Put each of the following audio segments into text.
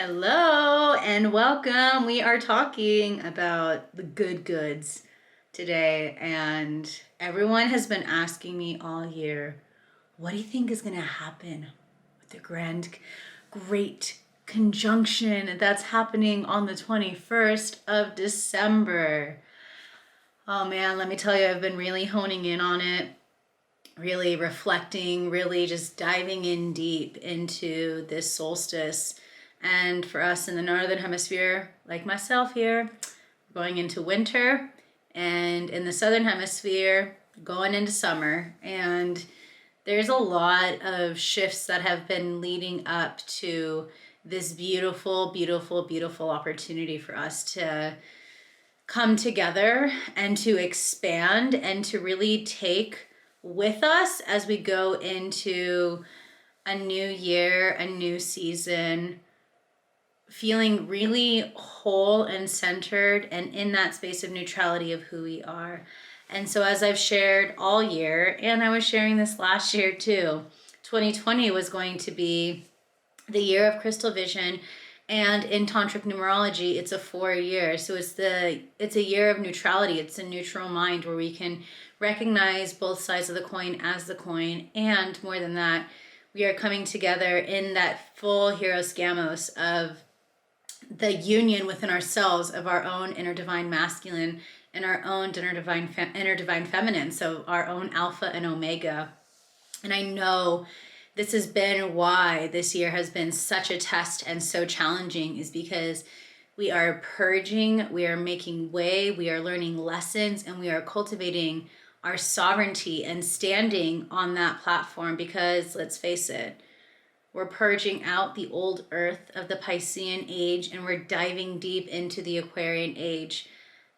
Hello and welcome. We are talking about the good goods today, and everyone has been asking me all year, what do you think is going to happen with the great conjunction that's happening on the 21st of December? Oh man, let me tell you, I've been really honing in on it, really reflecting, really just diving in deep into this solstice. And for us in the Northern Hemisphere, like myself here, going into winter, and in the Southern Hemisphere, going into summer. And there's a lot of shifts that have been leading up to this beautiful, beautiful, beautiful opportunity for us to come together and to expand and to really take with us as we go into a new year, a new season, feeling really whole and centered and in that space of neutrality of who we are. And so as I've shared all year, and I was sharing this last year too, 2020 was going to be the year of crystal vision. And in tantric numerology, it's a 4-year. So it's a year of neutrality. It's a neutral mind where we can recognize both sides of the coin as the coin. And more than that, we are coming together in that full Hieros Gamos of the union within ourselves of our own inner divine masculine and our own inner divine feminine, so our own alpha and omega. And I know this has been why this year has been such a test and so challenging, is because we are purging, we are making way, we are learning lessons, and we are cultivating our sovereignty and standing on that platform. Because let's face it, we're purging out the old earth of the Piscean age, and we're diving deep into the Aquarian age.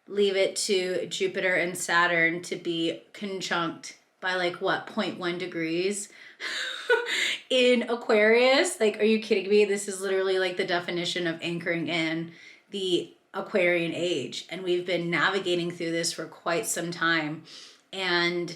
Leave it to Jupiter and Saturn to be conjunct by like what, 0.1 degrees in Aquarius. Like, are you kidding me? This is literally like the definition of anchoring in the Aquarian age. And we've been navigating through this for quite some time. And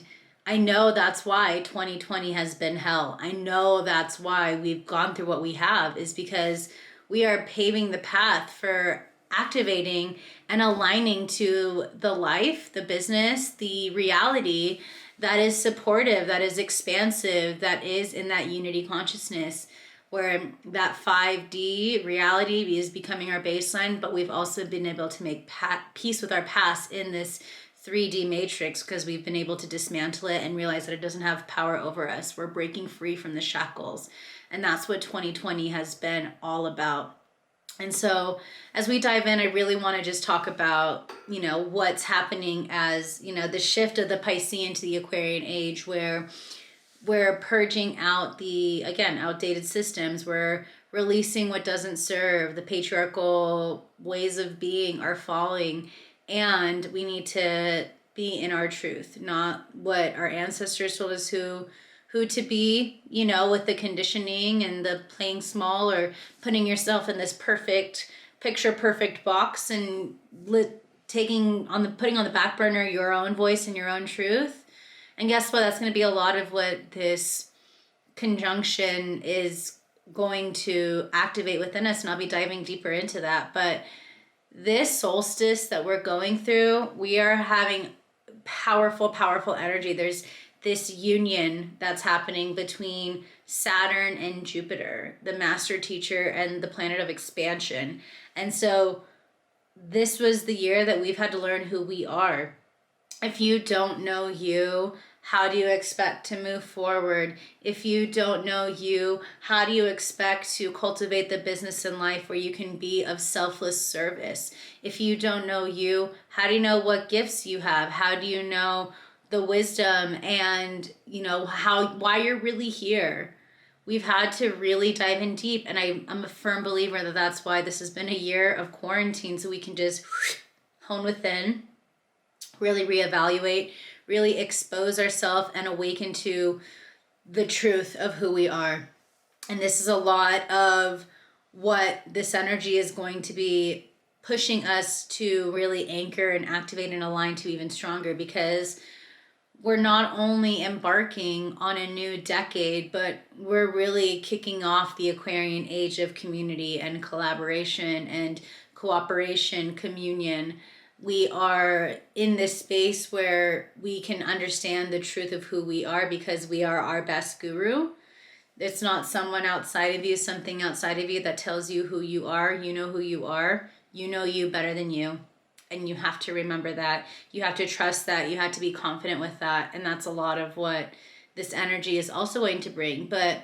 I know that's why 2020 has been hell. I know that's why we've gone through what we have, is because we are paving the path for activating and aligning to the life, the business, the reality that is supportive, that is expansive, that is in that unity consciousness, where that 5D reality is becoming our baseline, but we've also been able to make peace with our past in this 3D matrix, because we've been able to dismantle it and realize that it doesn't have power over us. We're breaking free from the shackles. And that's what 2020 has been all about. And so as we dive in, I really want to just talk about, what's happening as, the shift of the Piscean to the Aquarian age, where we're purging out the, again, outdated systems. We're releasing what doesn't serve. The patriarchal ways of being are falling. And we need to be in our truth, not what our ancestors told us who to be, with the conditioning and the playing small, or putting yourself in this perfect, picture perfect box, and putting on the back burner your own voice and your own truth. And guess what? That's going to be a lot of what this conjunction is going to activate within us. And I'll be diving deeper into that. But this solstice that we're going through, we are having powerful, powerful energy. There's this union that's happening between Saturn and Jupiter, the master teacher and the planet of expansion. And so this was the year that we've had to learn who we are. If you don't know you, how do you expect to move forward? If you don't know you, how do you expect to cultivate the business in life where you can be of selfless service? If you don't know you, how do you know what gifts you have? How do you know the wisdom and, why you're really here? We've had to really dive in deep. And I'm a firm believer that that's why this has been a year of quarantine, so we can just hone within, really reevaluate, really expose ourselves and awaken to the truth of who we are. And this is a lot of what this energy is going to be pushing us to really anchor and activate and align to even stronger, because we're not only embarking on a new decade, but we're really kicking off the Aquarian age of community and collaboration and cooperation, communion. We are in this space where we can understand the truth of who we are because we are our best guru. It's not someone outside of you, something outside of you that tells you who you are. You know who you are. You know you better than you. And you have to remember that. You have to trust that. You have to be confident with that. And that's a lot of what this energy is also going to bring. But,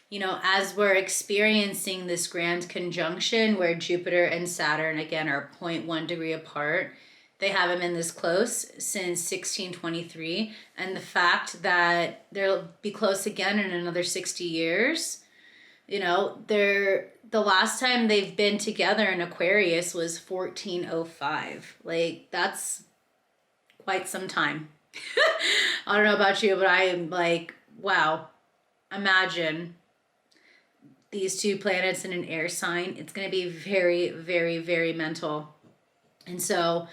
you know, as we're experiencing this grand conjunction where Jupiter and Saturn, again, are 0.1 degree apart, they haven't been this close since 1623. And the fact that they'll be close again in another 60 years, you know, the last time they've been together in Aquarius was 1405. Like, that's quite some time. I don't know about you, but I am like, wow, imagine these two planets in an air sign. It's going to be very, very, very mental. And so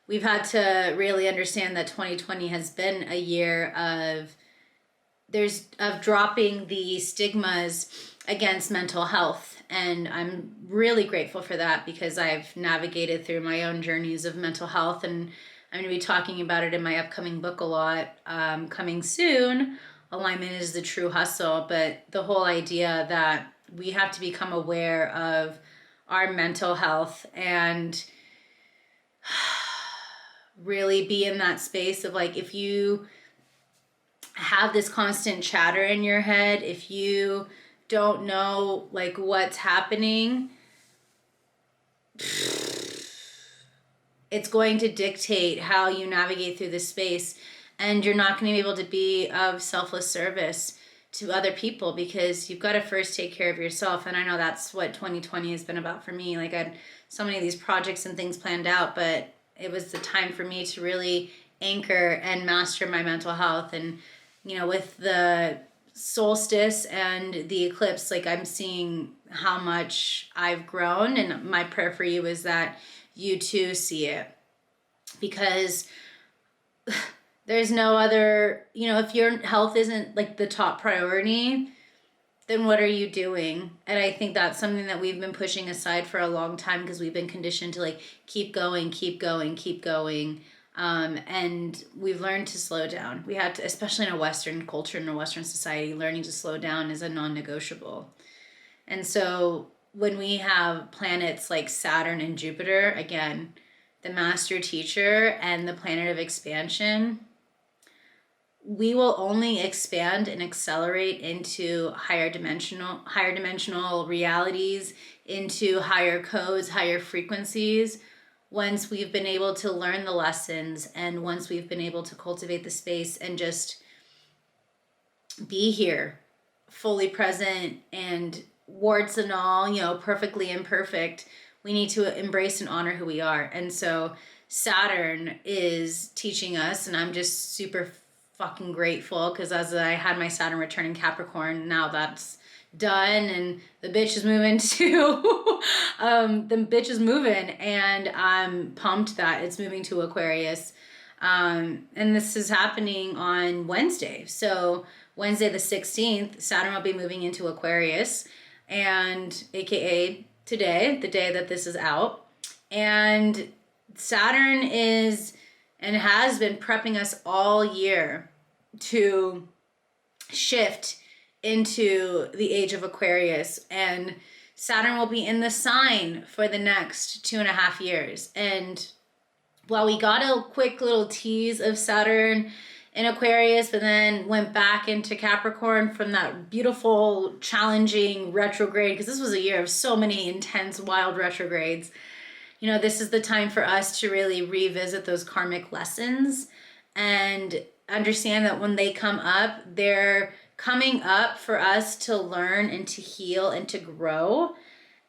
we've had to really understand that 2020 has been a year of dropping the stigmas against mental health. And I'm really grateful for that because I've navigated through my own journeys of mental health, and I'm going to be talking about it in my upcoming book a lot. Coming soon, Alignment is the True Hustle, but the whole idea that we have to become aware of our mental health and really be in that space of like, if you have this constant chatter in your head, if you don't know like what's happening, it's going to dictate how you navigate through this space, and you're not going to be able to be of selfless service to other people because you've got to first take care of yourself. And I know that's what 2020 has been about for me. Like, I had so many of these projects and things planned out, but it was the time for me to really anchor and master my mental health. And, you know, with the solstice and the eclipse, like, I'm seeing how much I've grown, and my prayer for you is that you too see it, because there's no other, you know, if your health isn't like the top priority, then what are you doing? And I think that's something that we've been pushing aside for a long time because we've been conditioned to like keep going, keep going, keep going. And we've learned to slow down. We had to, especially in a Western culture, in a Western society, learning to slow down is a non-negotiable. And so when we have planets like Saturn and Jupiter, again, the master teacher and the planet of expansion, we will only expand and accelerate into higher dimensional realities, into higher codes, higher frequencies, once we've been able to learn the lessons and once we've been able to cultivate the space and just be here, fully present, and warts and all, you know, perfectly imperfect. We need to embrace and honor who we are. And so Saturn is teaching us, and I'm just super fucking grateful because as I had my Saturn return in Capricorn, now that's done and the bitch is moving to the bitch is moving, and I'm pumped that it's moving to Aquarius. And this is happening on Wednesday. So Wednesday the 16th, Saturn will be moving into Aquarius, and aka today, the day that this is out. And Saturn is and has been prepping us all year to shift into the age of Aquarius, and Saturn will be in the sign for the next 2.5 years. And while we got a quick little tease of Saturn in Aquarius, but then went back into Capricorn from that beautiful, challenging retrograde, because this was a year of so many intense, wild retrogrades. You know, this is the time for us to really revisit those karmic lessons and understand that when they come up, they're coming up for us to learn and to heal and to grow,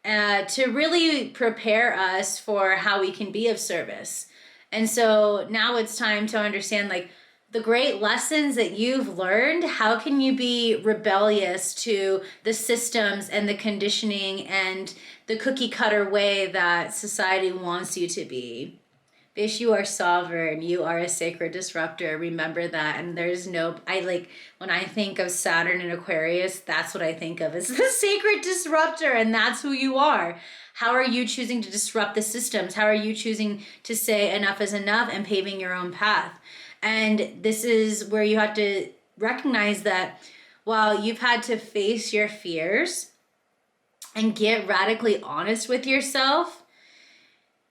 to really prepare us for how we can be of service. And so now it's time to understand, like, the great lessons that you've learned, how can you be rebellious to the systems and the conditioning and the cookie cutter way that society wants you to be? Fish, you are sovereign. You are a sacred disruptor. Remember that. And there's no, when I think of Saturn and Aquarius, that's what I think of. It's the sacred disruptor, and that's who you are. How are you choosing to disrupt the systems? How are you choosing to say enough is enough and paving your own path? And this is where you have to recognize that while you've had to face your fears and get radically honest with yourself,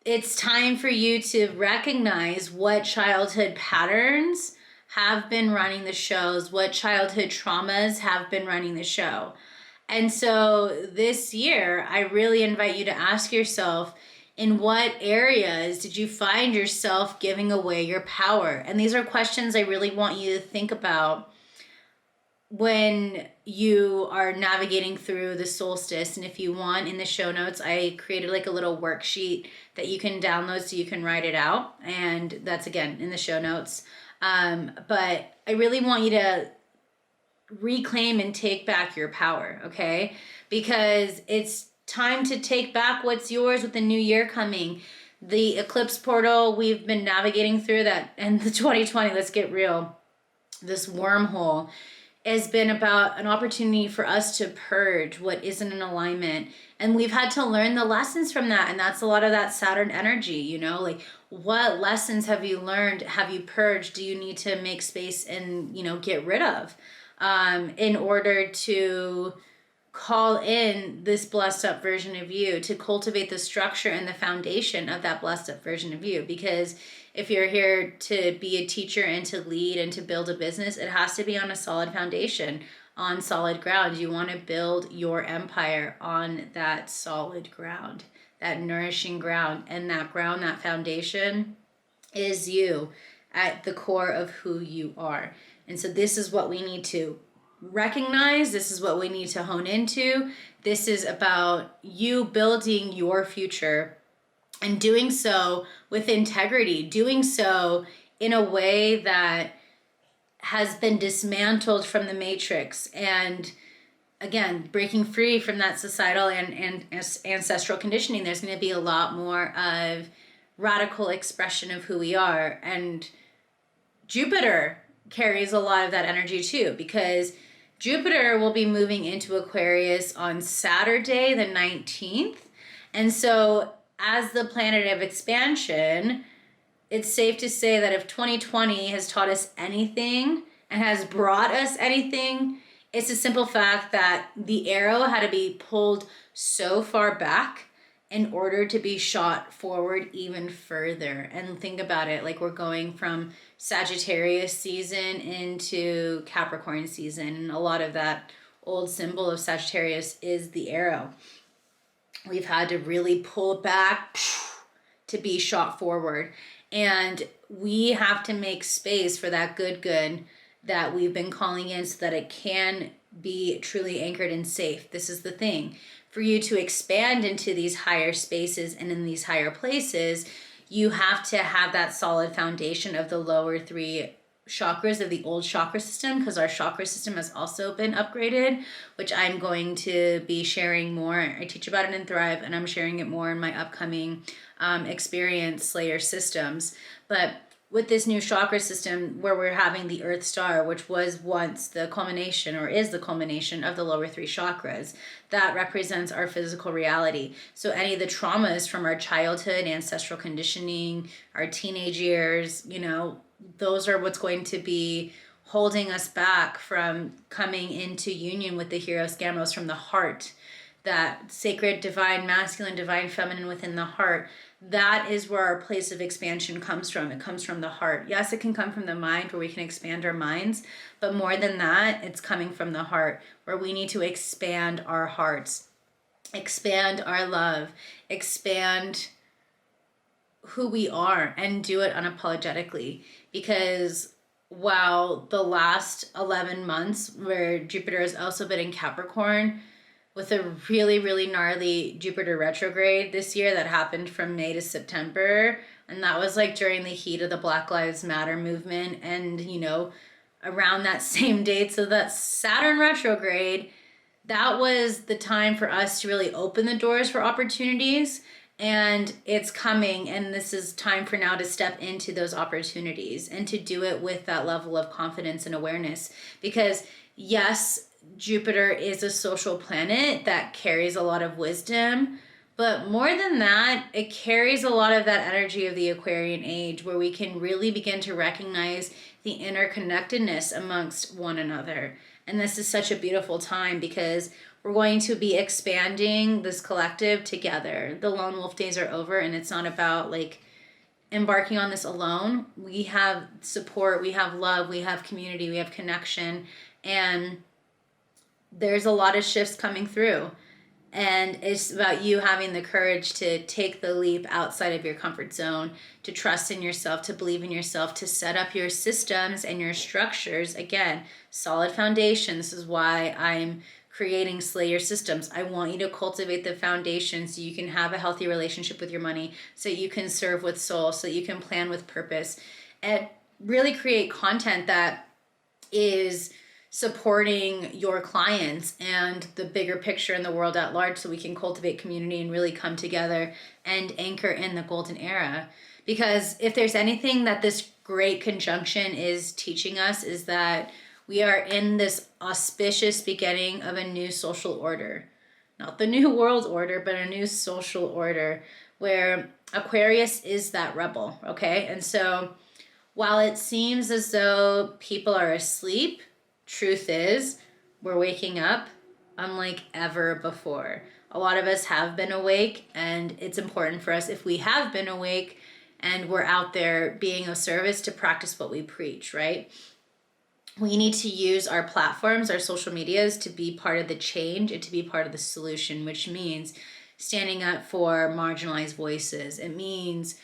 it's time for you to recognize what childhood patterns have been running the shows, what childhood traumas have been running the show. And so this year, I really invite you to ask yourself, in what areas did you find yourself giving away your power? And these are questions I really want you to think about when you are navigating through the solstice. And if you want, in the show notes, I created like a little worksheet that you can download so you can write it out. And that's, again, in the show notes. But I really want you to reclaim and take back your power, okay? Because it's time to take back what's yours with the new year coming. The eclipse portal, we've been navigating through that, and the 2020, let's get real, this wormhole has been about an opportunity for us to purge what isn't in alignment. And we've had to learn the lessons from that. And that's a lot of that Saturn energy, you know, like what lessons have you learned? Have you purged? Do you need to make space and, you know, get rid of in order to call in this blessed up version of you, to cultivate the structure and the foundation of that blessed up version of you? Because if you're here to be a teacher and to lead and to build a business, it has to be on a solid foundation, on solid ground. You want to build your empire on that solid ground, that nourishing ground. And that ground, that foundation, is you at the core of who you are. And so this is what we need to recognize. This is what we need to hone into. This is about you building your future, and doing so with integrity, doing so in a way that has been dismantled from the matrix. And again, breaking free from that societal and ancestral conditioning. There's going to be a lot more of radical expression of who we are. And Jupiter carries a lot of that energy too, because Jupiter will be moving into Aquarius on Saturday, the 19th. And so as the planet of expansion, it's safe to say that if 2020 has taught us anything and has brought us anything, it's the simple fact that the arrow had to be pulled so far back in order to be shot forward even further. And think about it, like we're going from Sagittarius season into Capricorn season, and a lot of that old symbol of Sagittarius is the arrow. We've had to really pull it back to be shot forward. And we have to make space for that good that we've been calling in so that it can be truly anchored and safe. This is the thing. For you to expand into these higher spaces and in these higher places, you have to have that solid foundation of the lower three chakras of the old chakra system, because our chakra system has also been upgraded, which I'm going to be sharing more. I teach about it in Thrive, and I'm sharing it more in my upcoming experience, Slay Your Systems. But with this new chakra system, where we're having the Earth Star, which was once the culmination, or is the culmination, of the lower three chakras, that represents our physical reality. So any of the traumas from our childhood, ancestral conditioning, our teenage years, you know, those are what's going to be holding us back from coming into union with the Hieros Gamos from the heart, that sacred divine masculine, divine feminine within the heart. That is where our place of expansion comes from. It comes from the heart. Yes, it can come from the mind, where we can expand our minds, but more than that, it's coming from the heart, where we need to expand our hearts, expand our love, expand who we are, and do it unapologetically. Because while the last 11 months, where Jupiter has also been in Capricorn, with a really, really gnarly Jupiter retrograde this year that happened from May to September, and that was like during the heat of the Black Lives Matter movement, and you know, around that same date, so that Saturn retrograde, that was the time for us to really open the doors for opportunities And it's coming, and this is time for now to step into those opportunities and to do it with that level of confidence and awareness. Because yes, Jupiter is a social planet that carries a lot of wisdom, but more than that, it carries a lot of that energy of the Aquarian age, where we can really begin to recognize the interconnectedness amongst one another. And this is such a beautiful time because we're going to be expanding this collective together. The lone wolf days are over, and it's not about like embarking on this alone. We have support, we have love, we have community, we have connection, and there's a lot of shifts coming through. And it's about you having the courage to take the leap outside of your comfort zone, to trust in yourself, to believe in yourself, to set up your systems and your structures. Again, solid foundation. This is why I'm creating Slay Your Systems. I want you to cultivate the foundation so you can have a healthy relationship with your money, so you can serve with soul, so you can plan with purpose, and really create content that is supporting your clients and the bigger picture in the world at large, so we can cultivate community and really come together and anchor in the golden era. Because if there's anything that this great conjunction is teaching us, is that we are in this auspicious beginning of a new social order. Not the new world order, but a new social order where Aquarius is that rebel, okay? And so while it seems as though people are asleep, truth is, we're waking up unlike ever before. A lot of us have been awake, and it's important for us, if we have been awake and we're out there being of service, to practice what we preach, right? We need to use our platforms, our social medias, to be part of the change and to be part of the solution, which means standing up for marginalized voices. It means,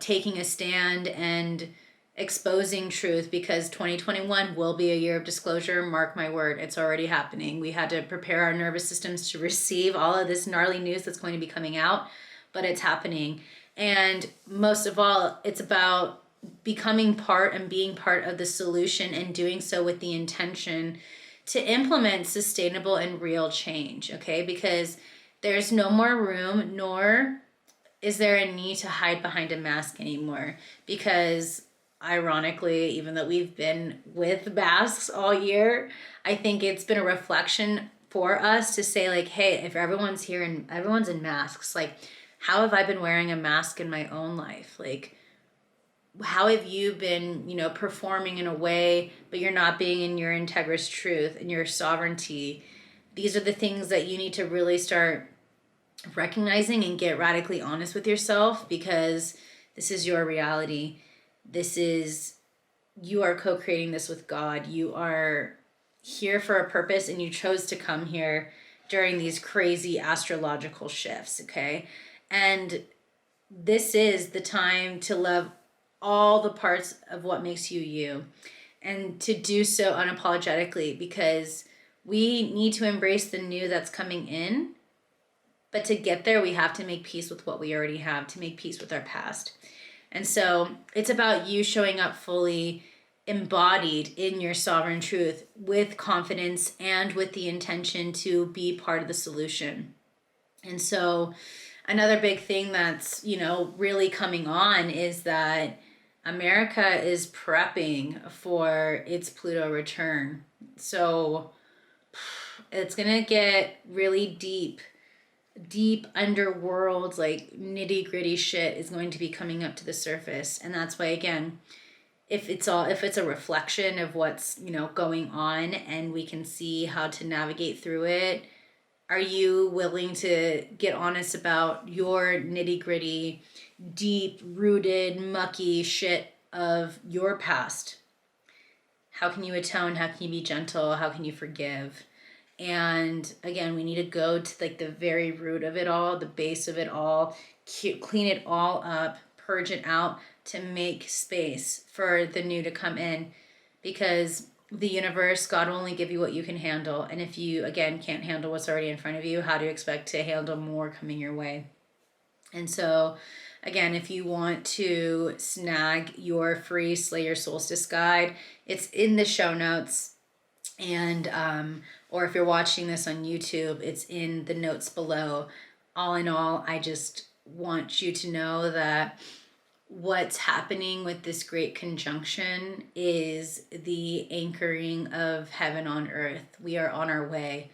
taking a stand and exposing truth, because 2021 will be a year of disclosure. Mark my word, it's already happening. We had to prepare our nervous systems to receive all of this gnarly news that's going to be coming out, but it's happening. And most of all, it's about becoming part and being part of the solution, and doing so with the intention to implement sustainable and real change, okay? Because there's no more room, nor is there a need to hide behind a mask anymore. Because ironically, even though we've been with masks all year, I think it's been a reflection for us to say, like, hey, if everyone's here and everyone's in masks, like, how have I been wearing a mask in my own life? Like, how have you been, performing in a way, but you're not being in your integrous truth and your sovereignty? These are the things that you need to really start recognizing and get radically honest with yourself, because this is your reality. You are co-creating this with God. You are here for a purpose, and you chose to come here during these crazy astrological shifts, okay? And this is the time to love all the parts of what makes you you, and to do so unapologetically, because we need to embrace the new that's coming in. But to get there, we have to make peace with what we already have, to make peace with our past. And so it's about you showing up fully embodied in your sovereign truth, with confidence and with the intention to be part of the solution. And so another big thing that's, really coming on is that America is prepping for its Pluto return. So it's going to get really deep underworld, like nitty gritty shit is going to be coming up to the surface. And that's why, again, if it's a reflection of what's, going on, and we can see how to navigate through it, are you willing to get honest about your nitty gritty, deep rooted, mucky shit of your past? How can you atone? How can you be gentle? How can you forgive? And again, we need to go to like the very root of it all, the base of it all, clean it all up, purge it out, to make space for the new to come in. Because the universe, God will only give you what you can handle. And if you, again, can't handle what's already in front of you, how do you expect to handle more coming your way? And so, again, if you want to snag your free Slay Your Soulstice guide, it's in the show notes. And, or if you're watching this on YouTube, it's in the notes below. All in all, I just want you to know that what's happening with this great conjunction is the anchoring of heaven on earth. We are on our way,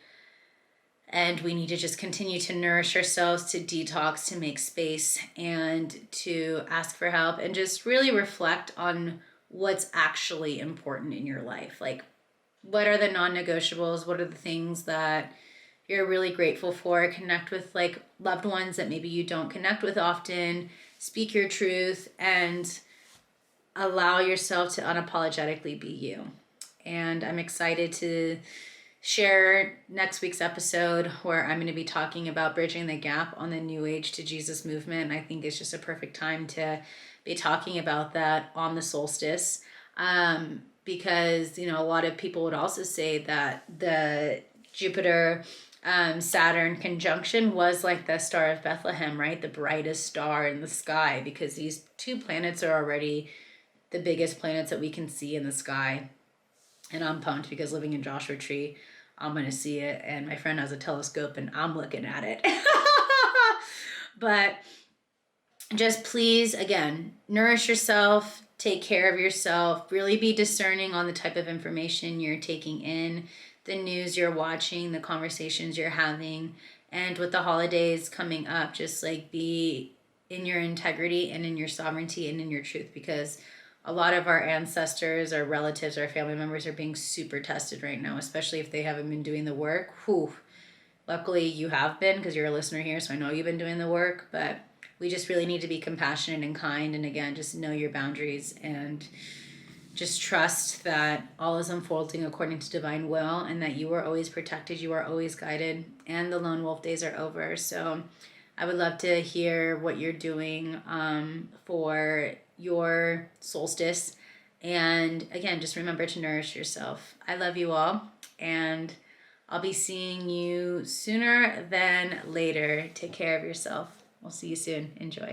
and we need to just continue to nourish ourselves, to detox, to make space, and to ask for help, and just really reflect on what's actually important in your life. Like, what are the non-negotiables? What are the things that you're really grateful for? Connect with like loved ones that maybe you don't connect with often. Speak your truth and allow yourself to unapologetically be you. And I'm excited to share next week's episode, where I'm going to be talking about bridging the gap on the New Age to Jesus movement. I think it's just a perfect time to be talking about that on the solstice, because, you know, a lot of people would also say that the Jupiter Saturn conjunction was like the Star of Bethlehem, right? The brightest star in the sky, because these two planets are already the biggest planets that we can see in the sky. And I'm pumped because living in Joshua Tree, I'm going to see it. And my friend has a telescope and I'm looking at it. But just please, again, nourish yourself, take care of yourself, really be discerning on the type of information you're taking in, the news you're watching, the conversations you're having. And with the holidays coming up, just like be in your integrity and in your sovereignty and in your truth, because a lot of our ancestors, our relatives, our family members are being super tested right now, especially if they haven't been doing the work. Whew. Luckily you have been, because you're a listener here, so I know you've been doing the work, but we just really need to be compassionate and kind. And again, just know your boundaries and just trust that all is unfolding according to divine will, and that you are always protected, you are always guided, and the lone wolf days are over. So I would love to hear what you're doing for your solstice. And again, just remember to nourish yourself. I love you all, and I'll be seeing you sooner than later. Take care of yourself. We'll see you soon. Enjoy.